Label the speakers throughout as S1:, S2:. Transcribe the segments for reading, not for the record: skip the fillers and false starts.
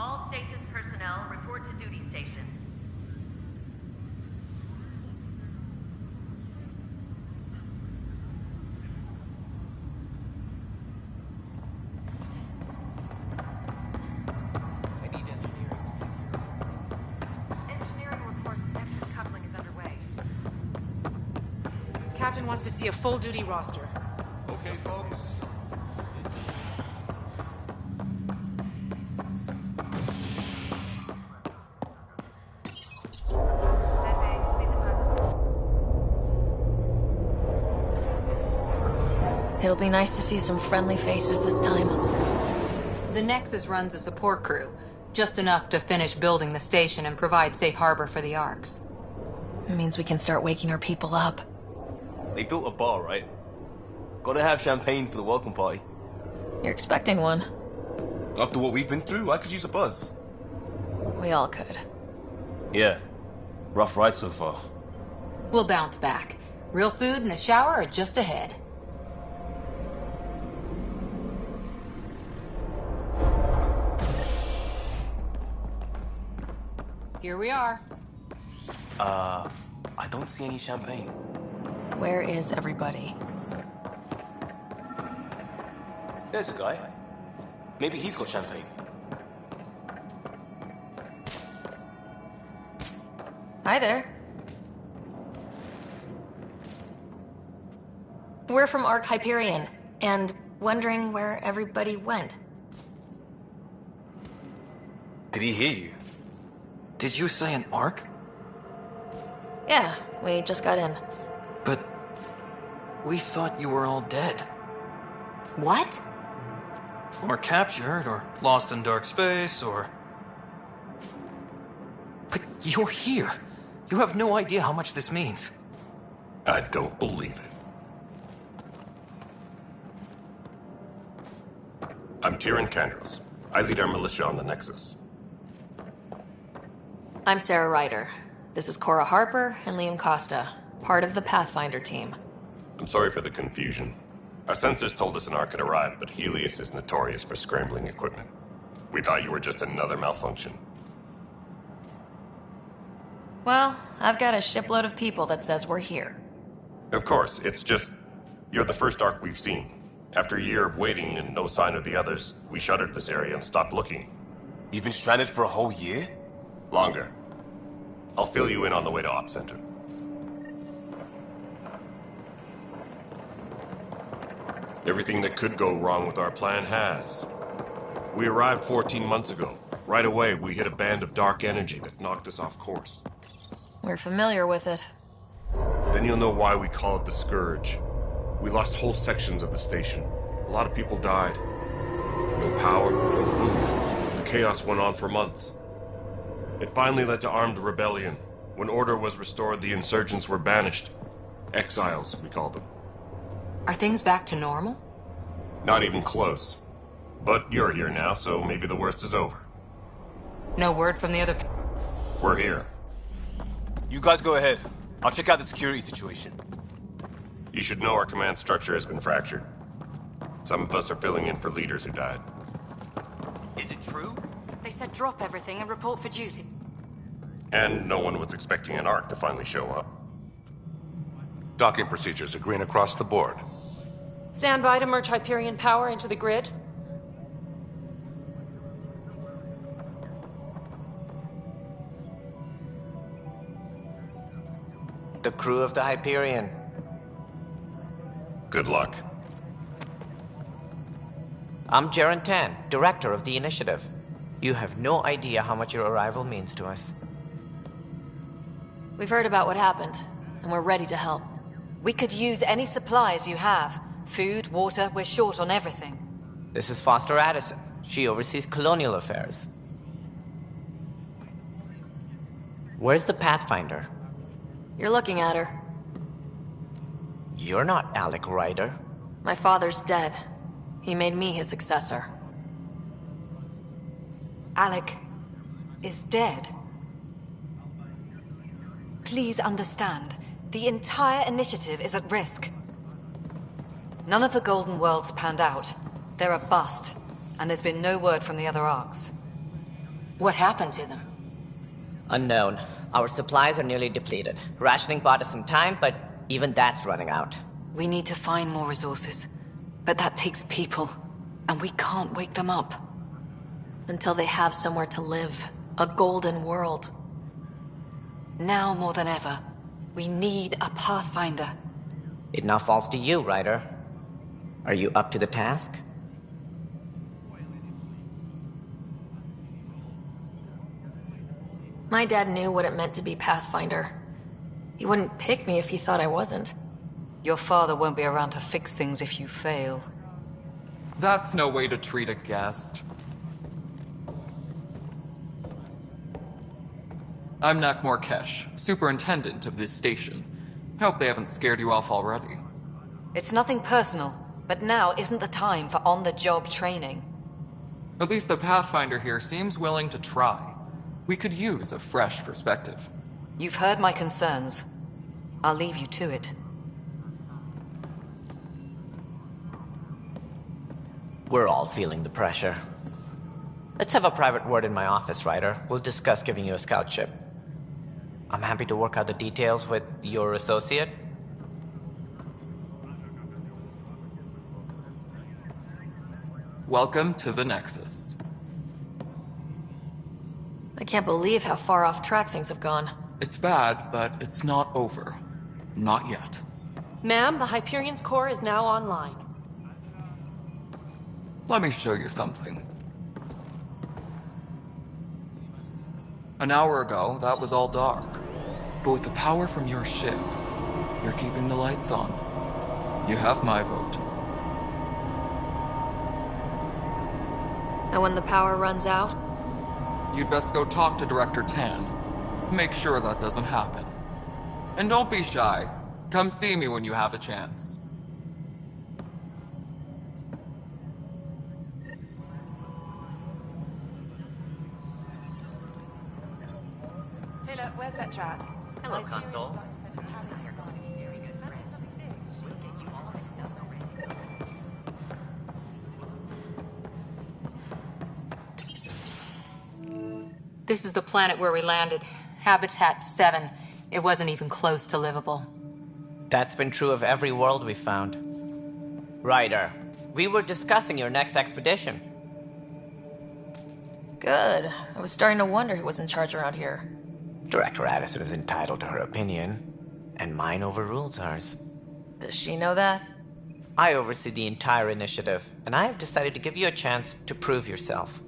S1: All stasis personnel report to duty stations.
S2: I need engineering.
S1: Engineering reports Nexus coupling is underway.
S3: Captain wants to see a full duty roster.
S4: Okay, folks.
S5: It'll be nice to see some friendly faces this time.
S6: The Nexus runs a support crew, just enough to finish building the station and provide safe harbor for the Arks.
S5: It means we can start waking our people up.
S2: They built a bar, right? Gotta have champagne for the welcome party.
S5: You're expecting one.
S4: After what we've been through, I could use a buzz.
S5: We all could.
S2: Yeah. Rough ride so far.
S6: We'll bounce back. Real food and a shower are just ahead. Here we are.
S2: I don't see any champagne.
S5: Where is everybody?
S2: There's a guy. Maybe he's got champagne.
S5: Hi there. We're from Ark Hyperion, and wondering where everybody went.
S2: Did he hear you?
S7: Did you say an Ark?
S5: Yeah, we just got in.
S7: But we thought you were all dead.
S6: What?
S7: Or captured, or lost in dark space, or... But you're here. You have no idea how much this means.
S4: I don't believe it. I'm Tyrion Kandros. I lead our militia on the Nexus.
S5: I'm Sarah Ryder. This is Cora Harper and Liam Costa, part of the Pathfinder team.
S4: I'm sorry for the confusion. Our sensors told us an Ark had arrived, but Helios is notorious for scrambling equipment. We thought you were just another malfunction.
S5: Well, I've got a shipload of people that says we're here.
S4: Of course, it's just... you're the first Ark we've seen. After a year of waiting and no sign of the others, we shuttered this area and stopped looking.
S2: You've been stranded for a whole year?
S4: Longer. I'll fill you in on the way to Op Center. Everything that could go wrong with our plan has. We arrived 14 months ago. Right away, we hit a band of dark energy that knocked us off course.
S5: We're familiar with it.
S4: Then you'll know why we call it the Scourge. We lost whole sections of the station. A lot of people died. No power, no food. The chaos went on for months. It finally led to armed rebellion. When order was restored, the insurgents were banished. Exiles, we call them.
S6: Are things back to normal?
S4: Not even close. But you're here now, so maybe the worst is over.
S6: No word from the other...
S4: We're here.
S2: You guys go ahead. I'll check out the security situation.
S4: You should know our command structure has been fractured. Some of us are filling in for leaders who died.
S2: Is it true?
S8: They said drop everything and report for duty.
S4: And no one was expecting an Ark to finally show up.
S9: Docking procedures are green across the board.
S10: Stand by to merge Hyperion power into the grid.
S11: The crew of the Hyperion.
S4: Good luck.
S11: I'm Jaren Tan, director of the initiative. You have no idea how much your arrival means to us.
S5: We've heard about what happened, and we're ready to help.
S8: We could use any supplies you have. Food, water, we're short on everything.
S11: This is Foster Addison. She oversees colonial affairs. Where's the Pathfinder?
S5: You're looking at her.
S11: You're not Alec Ryder.
S5: My father's dead. He made me his successor.
S8: Alec is dead. Please understand, the entire initiative is at risk. None of the Golden Worlds panned out. They're a bust, and there's been no word from the other Arks.
S6: What happened to them?
S11: Unknown. Our supplies are nearly depleted. Rationing bought us some time, but even that's running out.
S8: We need to find more resources. But that takes people. And we can't wake them up.
S5: Until they have somewhere to live. A golden world.
S8: Now more than ever, we need a Pathfinder.
S11: It now falls to you, Ryder. Are you up to the task?
S5: My dad knew what it meant to be Pathfinder. He wouldn't pick me if he thought I wasn't.
S8: Your father won't be around to fix things if you fail.
S12: That's no way to treat a guest. I'm Nak Morkesh, superintendent of this station. Hope they haven't scared you off already.
S8: It's nothing personal, but now isn't the time for on-the-job training.
S12: At least the Pathfinder here seems willing to try. We could use a fresh perspective.
S8: You've heard my concerns. I'll leave you to it.
S11: We're all feeling the pressure. Let's have a private word in my office, Ryder. We'll discuss giving you a scout ship. I'm happy to work out the details with your associate.
S12: Welcome to the Nexus.
S5: I can't believe how far off track things have gone.
S12: It's bad, but it's not over. Not yet.
S10: Ma'am, the Hyperion's core is now online.
S12: Let me show you something. An hour ago, that was all dark. But with the power from your ship, you're keeping the lights on. You have my vote.
S5: And when the power runs out?
S12: You'd best go talk to Director Tan. Make sure that doesn't happen. And don't be shy. Come see me when you have a chance.
S3: Taylor, where's that chat?
S11: Hello, console.
S6: This is the planet where we landed. Habitat 7. It wasn't even close to livable.
S11: That's been true of every world we've found. Ryder, we were discussing your next expedition.
S5: Good. I was starting to wonder who was in charge around here.
S11: Director Addison is entitled to her opinion, and mine overrules ours.
S5: Does she know that?
S11: I oversee the entire initiative, and I have decided to give you a chance to prove yourself.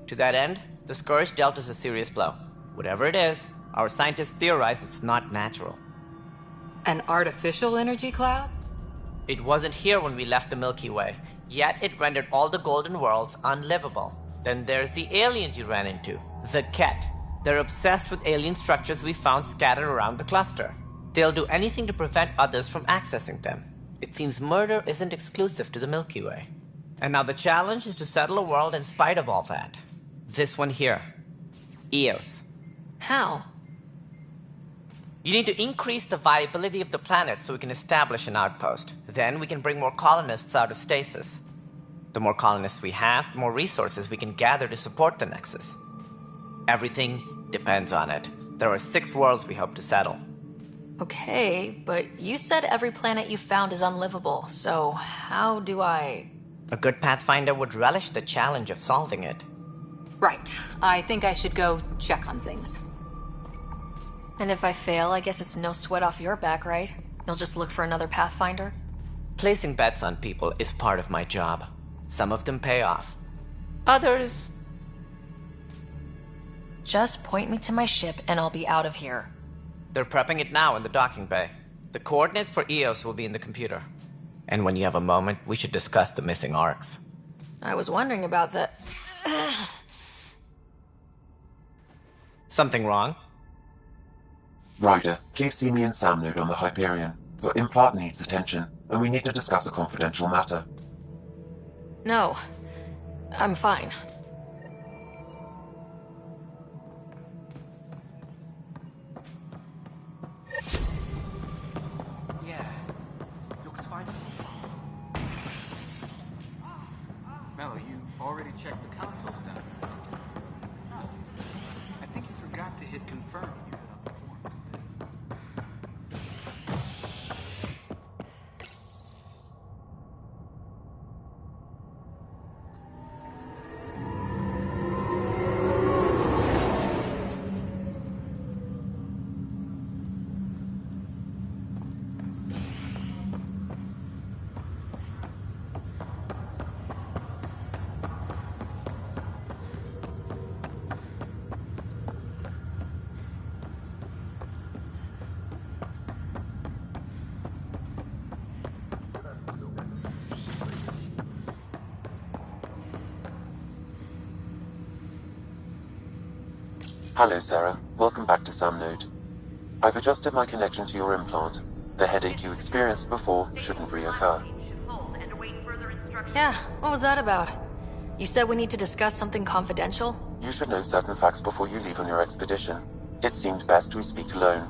S11: To that end, the Scourge dealt us a serious blow. Whatever it is, our scientists theorize it's not natural.
S6: An artificial energy cloud?
S11: It wasn't here when we left the Milky Way, yet it rendered all the golden worlds unlivable. Then there's the aliens you ran into, the Ket. They're obsessed with alien structures we found scattered around the cluster. They'll do anything to prevent others from accessing them. It seems murder isn't exclusive to the Milky Way. And now the challenge is to settle a world in spite of all that. This one here. Eos.
S5: How?
S11: You need to increase the viability of the planet so we can establish an outpost. Then we can bring more colonists out of stasis. The more colonists we have, the more resources we can gather to support the Nexus. Everything depends on it. There are 6 worlds we hope to settle.
S5: Okay, but you said every planet you found is unlivable, so how do I...
S11: A good Pathfinder would relish the challenge of solving it.
S6: Right. I think I should go check on things.
S5: And if I fail, I guess it's no sweat off your back, right? You'll just look for another Pathfinder?
S11: Placing bets on people is part of my job. Some of them pay off. Others...
S5: Just point me to my ship and I'll be out of here.
S11: They're prepping it now in the docking bay. The coordinates for Eos will be in the computer. And when you have a moment, we should discuss the missing arcs.
S5: I was wondering about that.
S11: Something wrong?
S13: Ryder, please see me and Sam Node on the Hyperion. Your implant needs attention, and we need to discuss a confidential matter.
S5: No. I'm fine.
S14: Yeah. Looks fine. Mel, you already checked the console status? confirm when you fill out the forms.
S13: Hello, Sarah. Welcome back to Sam Node. I've adjusted my connection to your implant. The headache you experienced before shouldn't reoccur.
S5: Yeah, what was that about? You said we need to discuss something confidential?
S13: You should know certain facts before you leave on your expedition. It seemed best we speak alone.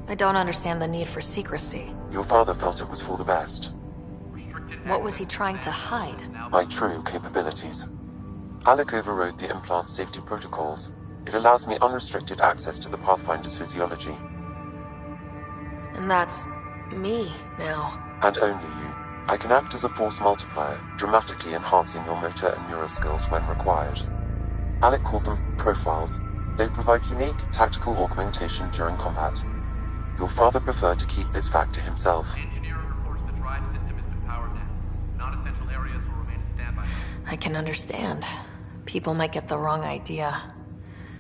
S5: I don't understand the need for secrecy.
S13: Your father felt it was for the best.
S5: What was he trying to hide?
S13: My true capabilities. Alec overrode the implant's safety protocols. It allows me unrestricted access to the Pathfinder's physiology.
S5: And that's me now.
S13: And only you. I can act as a force multiplier, dramatically enhancing your motor and neural skills when required. Alec called them profiles. They provide unique tactical augmentation during combat. Your father preferred to keep this fact to himself.
S5: I can understand. People might get the wrong idea.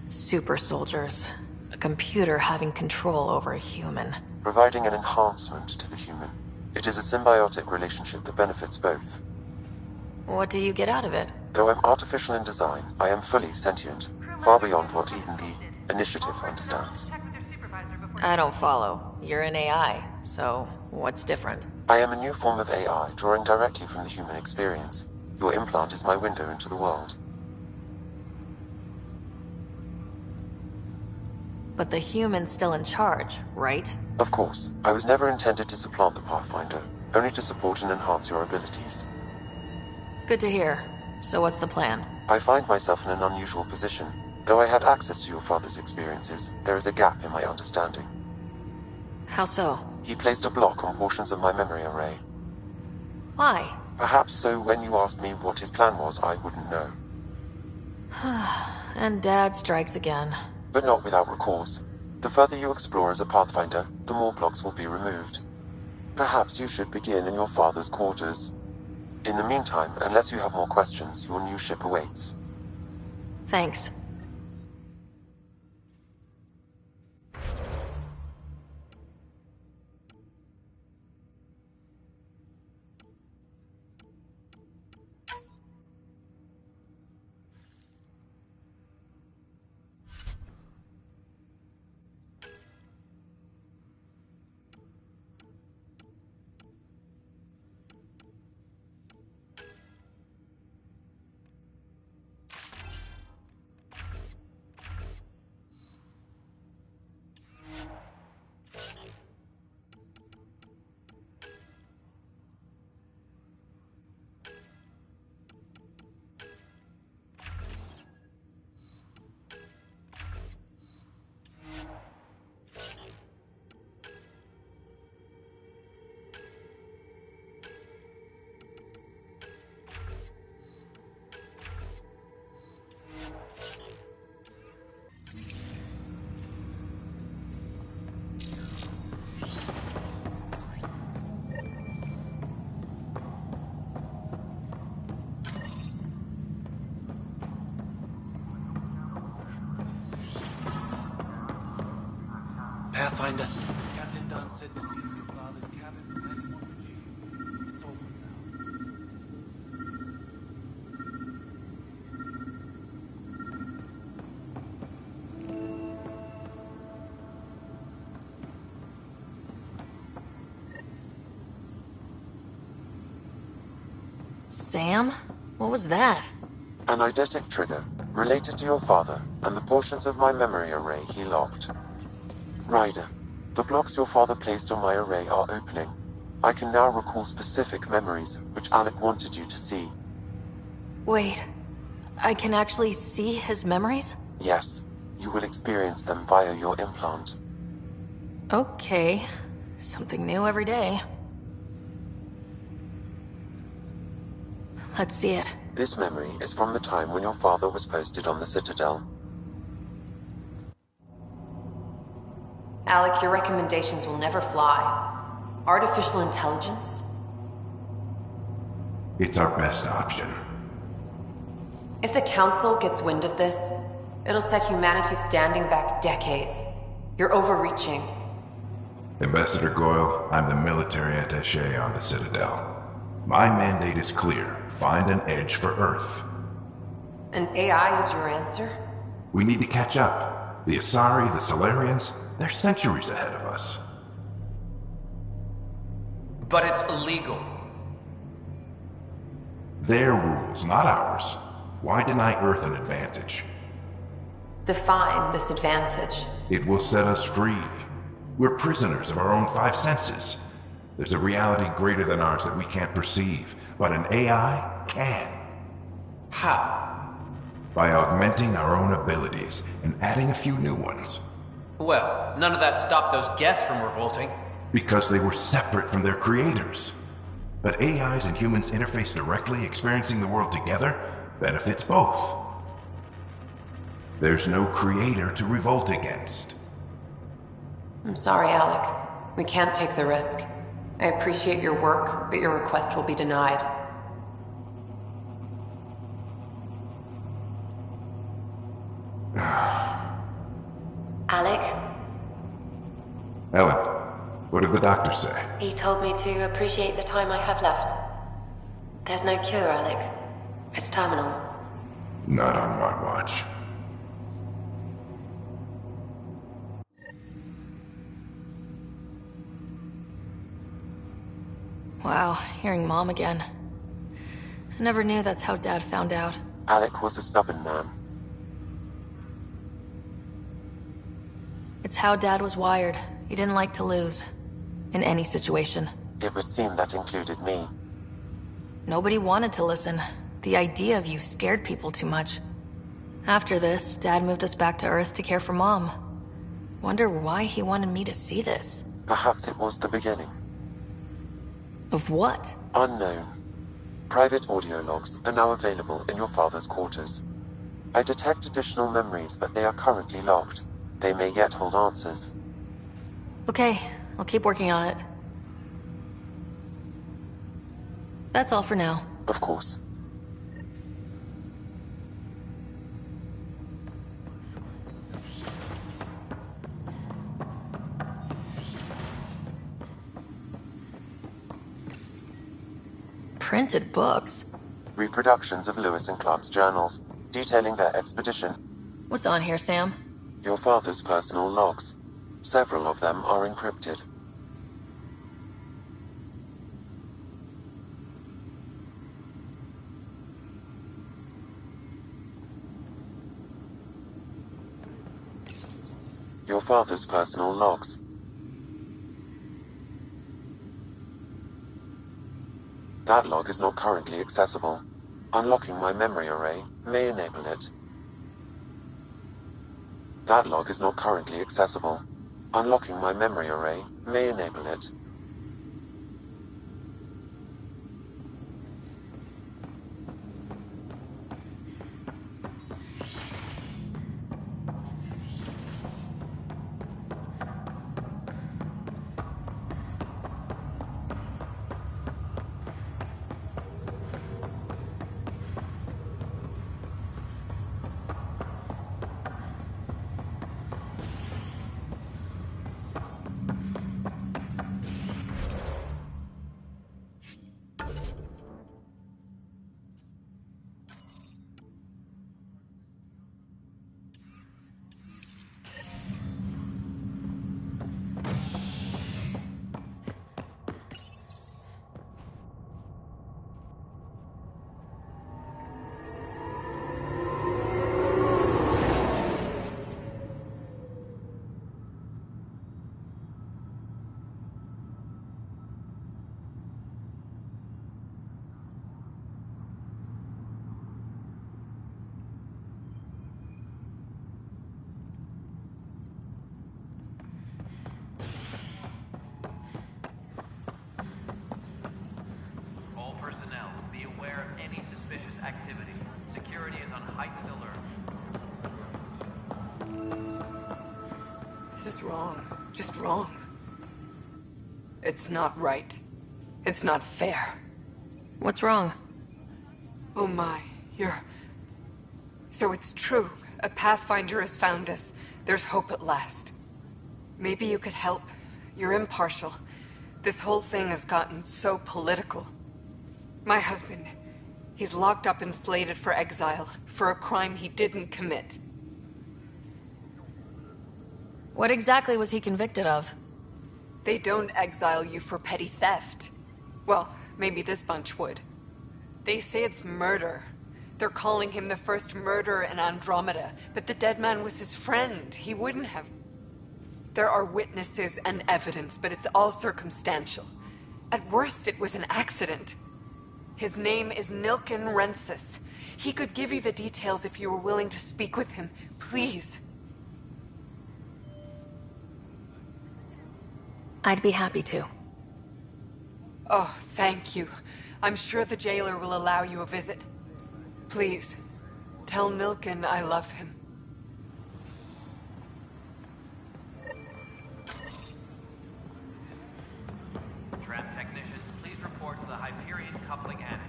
S5: Super soldiers. A computer having control over a human.
S13: Providing an enhancement to the human. It is a symbiotic relationship that benefits both.
S5: What do you get out of it?
S13: Though I'm artificial in design, I am fully sentient. Far beyond what even the Initiative understands.
S5: I don't follow. You're an AI, so what's different?
S13: I am a new form of AI, drawing directly from the human experience. Your implant is my window into the world.
S5: But the human's still in charge, right?
S13: Of course. I was never intended to supplant the Pathfinder, only to support and enhance your abilities.
S5: Good to hear. So what's the plan?
S13: I find myself in an unusual position. Though I had access to your father's experiences, there is a gap in my understanding.
S5: How so?
S13: He placed a block on portions of my memory array.
S5: Why?
S13: Perhaps so when you asked me what his plan was, I wouldn't know.
S5: And Dad strikes again.
S13: But not without recourse. The further you explore as a Pathfinder, the more blocks will be removed. Perhaps you should begin in your father's quarters. In the meantime, unless you have more questions, your new ship awaits.
S5: Thanks.
S14: Pathfinder. Captain Dunn said to see your father's cabin and warned you. It's open now.
S5: Sam? What was that?
S13: An eidetic trigger, related to your father, and the portions of my memory array he locked. Ryder, the blocks your father placed on my array are opening. I can now recall specific memories, which Alec wanted you to see.
S5: Wait, I can actually see his memories?
S13: Yes, you will experience them via your implant.
S5: Okay. Something new every day. Let's see it.
S13: This memory is from the time when your father was posted on the Citadel.
S15: Alec, your recommendations will never fly. Artificial intelligence?
S16: It's our best option.
S15: If the Council gets wind of this, it'll set humanity standing back decades. You're overreaching.
S16: Ambassador Goyle, I'm the military attaché on the Citadel. My mandate is clear. Find an edge for Earth.
S15: And AI is your answer?
S16: We need to catch up. The Asari, the Solarians, they're centuries ahead of us.
S7: But it's illegal.
S16: Their rules, not ours. Why deny Earth an advantage?
S15: Define this advantage.
S16: It will set us free. We're prisoners of our own five senses. There's a reality greater than ours that we can't perceive, but an AI can.
S7: How?
S16: By augmenting our own abilities and adding a few new ones.
S7: Well, none of that stopped those Geth from revolting.
S16: Because they were separate from their creators. But AIs and humans interface directly, experiencing the world together, benefits both. There's no creator to revolt against.
S15: I'm sorry, Alec. We can't take the risk. I appreciate your work, but your request will be denied.
S17: Alec?
S16: Ellen, what did the doctor say?
S17: He told me to appreciate the time I have left. There's no cure, Alec. It's terminal.
S16: Not on my watch.
S5: Wow, hearing Mom again. I never knew that's how Dad found out.
S13: Alec was a stubborn man.
S5: It's how Dad was wired. He didn't like to lose. In any situation.
S13: It would seem that included me.
S5: Nobody wanted to listen. The idea of you scared people too much. After this, Dad moved us back to Earth to care for Mom. Wonder why he wanted me to see this.
S13: Perhaps it was the beginning.
S5: Of what?
S13: Unknown. Private audio logs are now available in your father's quarters. I detect additional memories, but they are currently locked. They may yet hold answers.
S5: Okay, I'll keep working on it. That's all for now.
S13: Of course.
S5: Printed books?
S13: Reproductions of Lewis and Clark's journals, detailing their expedition.
S5: What's on here, Sam?
S13: Your father's personal logs. Several of them are encrypted. Your father's personal logs. That log is not currently accessible. Unlocking my memory array may enable it. That log is not currently accessible. Unlocking my memory array may enable it.
S18: just wrong. It's not right. It's not fair.
S5: What's wrong?
S18: Oh my, So it's true. A Pathfinder has found us. There's hope at last. Maybe you could help. You're impartial. This whole thing has gotten so political. My husband, he's locked up and slated for exile for a crime he didn't commit.
S5: What exactly was he convicted of?
S18: They don't exile you for petty theft. Well, maybe this bunch would. They say it's murder. They're calling him the first murderer in Andromeda, but the dead man was his friend. He wouldn't have... There are witnesses and evidence, but it's all circumstantial. At worst, it was an accident. His name is Nexus. He could give you the details if you were willing to speak with him. Please.
S5: I'd be happy to.
S18: Oh, thank you. I'm sure the jailer will allow you a visit. Please, tell Nilken I love him.
S14: Tram technicians, please report to the Hyperion coupling annex.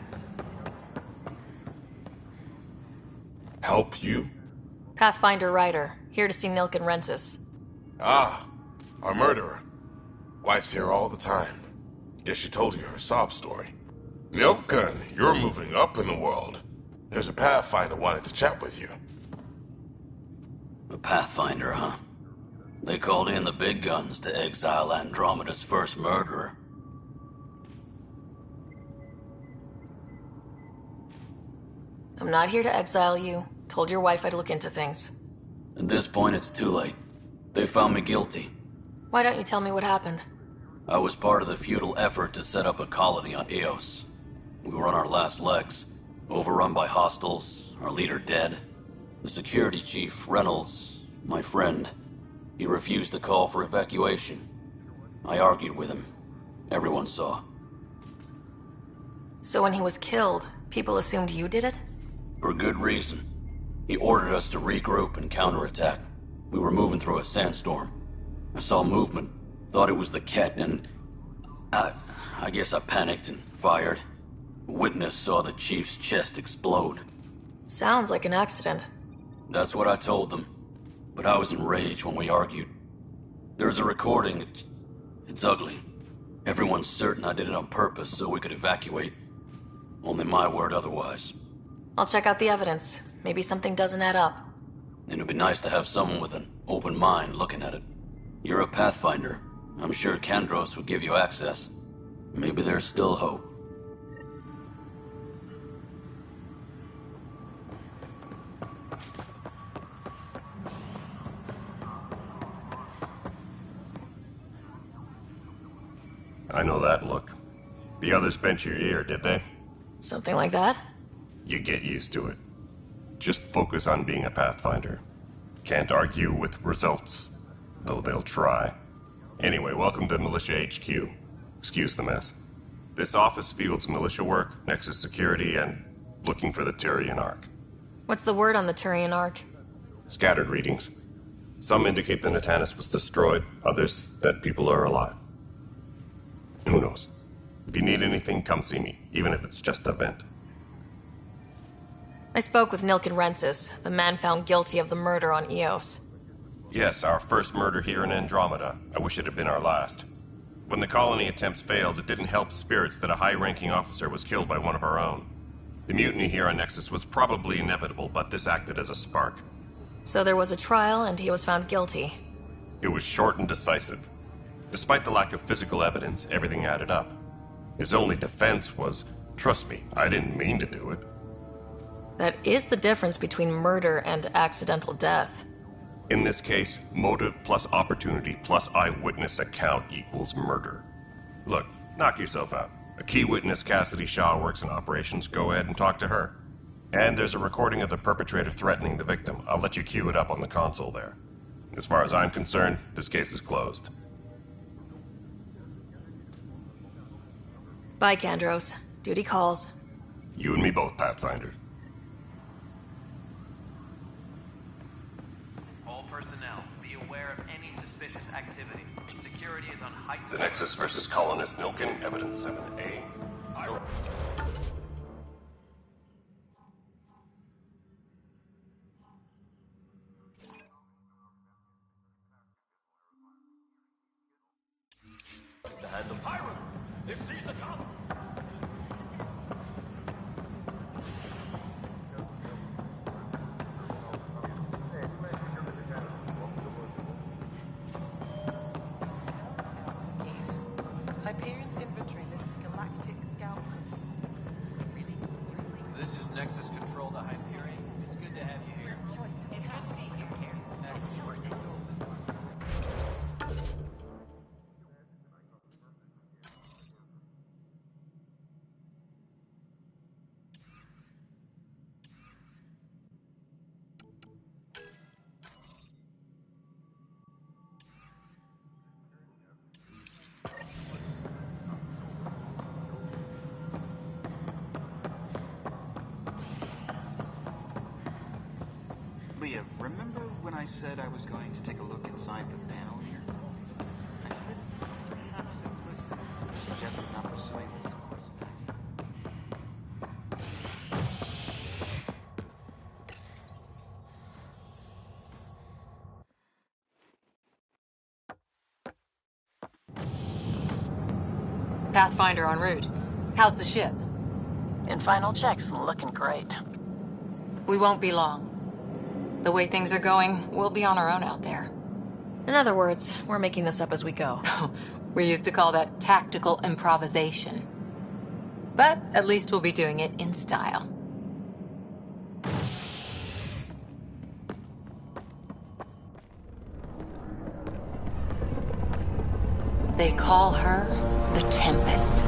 S9: Help you?
S5: Pathfinder Ryder, here to see Nexus.
S9: Ah, our murderer. Wife's here all the time. Guess she told you her sob story. Nilken, you're moving up in the world. There's a Pathfinder wanting to chat with you.
S19: A Pathfinder, huh? They called in the big guns to exile Andromeda's first murderer.
S5: I'm not here to exile you. Told your wife I'd look into things.
S19: At this point, it's too late. They found me guilty.
S5: Why don't you tell me what happened?
S19: I was part of the futile effort to set up a colony on Eos. We were on our last legs, overrun by hostiles, our leader dead. The security chief, Reynolds, my friend, he refused to call for evacuation. I argued with him. Everyone saw.
S5: So when he was killed, people assumed you did it?
S19: For good reason. He ordered us to regroup and counterattack. We were moving through a sandstorm. I saw movement, thought it was the Ket, and I guess I panicked and fired. A witness saw the chief's chest explode.
S5: Sounds like an accident.
S19: That's what I told them. But I was enraged when we argued. There's a recording. It's ugly. Everyone's certain I did it on purpose so we could evacuate. Only my word otherwise.
S5: I'll check out the evidence. Maybe something doesn't add up.
S19: It'd be nice to have someone with an open mind looking at it. You're a Pathfinder. I'm sure Kandros would give you access. Maybe there's still hope.
S4: I know that look. The others bent your ear, did they?
S5: Something like that?
S4: You get used to it. Just focus on being a Pathfinder. Can't argue with results, though they'll try. Anyway, welcome to Militia HQ. Excuse the mess. This office fields militia work, Nexus security, and looking for the Turian Ark.
S5: What's the word on the Turian Ark?
S4: Scattered readings. Some indicate the Natanus was destroyed, others that people are alive. Who knows? If you need anything, come see me, even if it's just a vent.
S5: I spoke with Nexus, the man found guilty of the murder on Eos.
S4: Yes, our first murder here in Andromeda. I wish it had been our last. When the colony attempts failed, it didn't help spirits that a high-ranking officer was killed by one of our own. The mutiny here on Nexus was probably inevitable, but this acted as a spark.
S5: So there was a trial, and he was found guilty.
S4: It was short and decisive. Despite the lack of physical evidence, everything added up. His only defense was, trust me, I didn't mean to do it.
S5: That is the difference between murder and accidental death.
S4: In this case, motive plus opportunity plus eyewitness account equals murder. Look, knock yourself out. A key witness, Cassidy Shaw, works in operations. Go ahead and talk to her. And there's a recording of the perpetrator threatening the victim. I'll let you cue it up on the console there. As far as I'm concerned, this case is closed.
S5: Bye, Kandros. Duty calls.
S4: You and me both, Pathfinder.
S14: All personnel, be aware of any suspicious activity.
S4: The Nexus versus Colonist Milken, Evidence 7A.
S19: The heads of pirates! They've seized the colony!
S3: Hyperion's inventory lists galactic scout cookies.
S7: This is Nexus Control to Hyperion. It's good to have you here.
S3: It had to be your care.
S14: Leah, remember when I said I was going to take a look inside the panel here? I should perhaps have listened. Suggested not pursuing this course of
S6: Pathfinder en route. How's the ship?
S20: In final checks, looking great.
S6: We won't be long. The way things are going, we'll be on our own out there.
S5: In other words, we're making this up as we go.
S6: We used to call that tactical improvisation. But at least we'll be doing it in style. They call her the Tempest.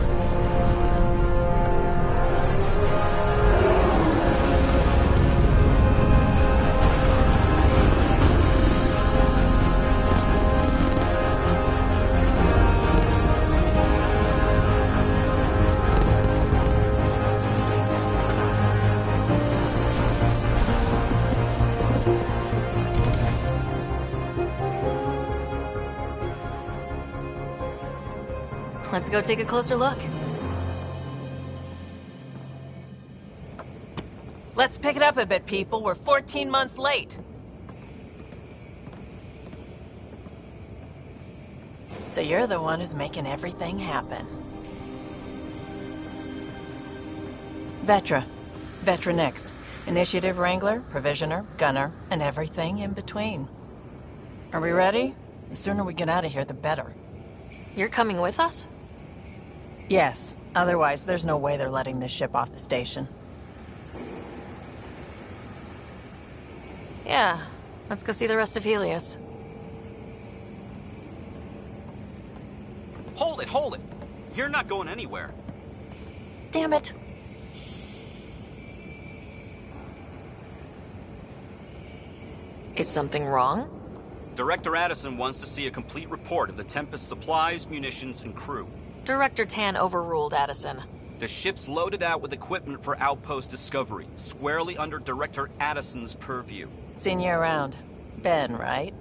S5: Let's go take a closer look.
S20: Let's pick it up a bit, people. We're 14 months late. So you're the one who's making everything happen. Vetra. Vetronix. Initiative Wrangler, Provisioner, Gunner, and everything in between. Are we ready? The sooner we get out of here, the better.
S5: You're coming with us?
S20: Yes. Otherwise, there's no way they're letting this ship off the station.
S5: Yeah. Let's go see the rest of Helios.
S21: Hold it, hold it! You're not going anywhere.
S20: Damn it.
S5: Is something wrong?
S21: Director Addison wants to see a complete report of the Tempest's supplies, munitions, and crew.
S5: Director Tan overruled Addison.
S21: The ship's loaded out with equipment for outpost discovery, squarely under Director Addison's purview.
S20: Seen you around. Ben, right?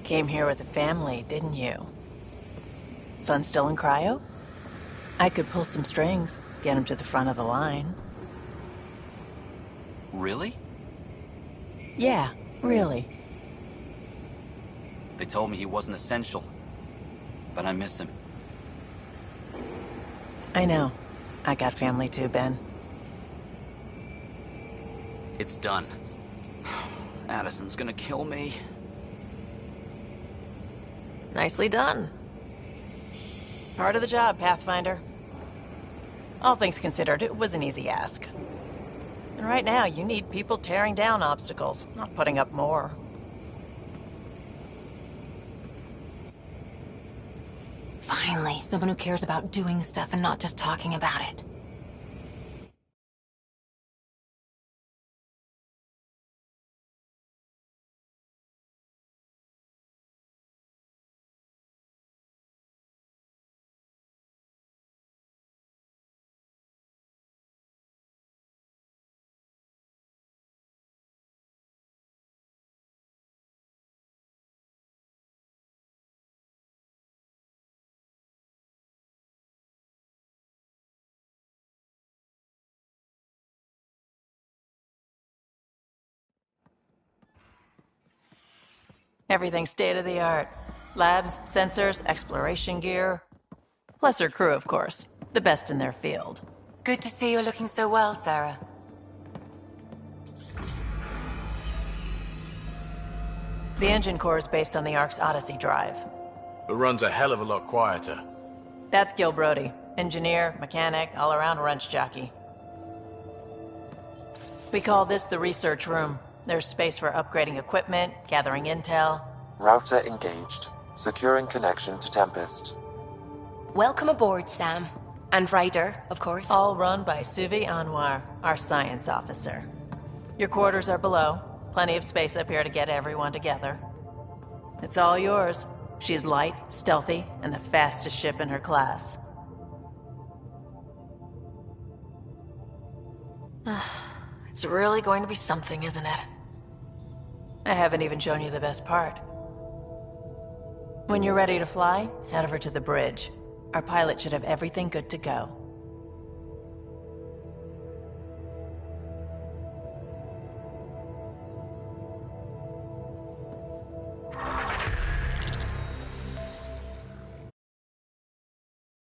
S20: Came here with a family, didn't you? Son still in cryo? I could pull some strings, get him to the front of the line.
S19: Really?
S20: Yeah, really.
S19: They told me he wasn't essential, but I miss him.
S20: I know. I got family too, Ben.
S19: It's done. Addison's gonna kill me.
S5: Nicely done.
S20: Part of the job, Pathfinder. All things considered, it was an easy ask. And right now, you need people tearing down obstacles, not putting up more.
S6: Finally, someone who cares about doing stuff and not just talking about it.
S20: Everything state-of-the-art. Labs, sensors, exploration gear. Plus her crew, of course. The best in their field.
S15: Good to see you're looking so well, Sarah.
S20: The engine core is based on the Ark's Odyssey drive.
S1: It runs a hell of a lot quieter.
S20: That's Gil Brody. Engineer, mechanic, all-around wrench jockey. We call this the research room. There's space for upgrading equipment, gathering intel.
S13: Router engaged. Securing connection to Tempest.
S15: Welcome aboard, Sam. And Ryder, of course.
S20: All run by Suvi Anwar, our science officer. Your quarters are below. Plenty of space up here to get everyone together. It's all yours. She's light, stealthy, and the fastest ship in her class.
S5: It's really going to be something, isn't it?
S20: I haven't even shown you the best part. When you're ready to fly, head over to the bridge. Our pilot should have everything good to go.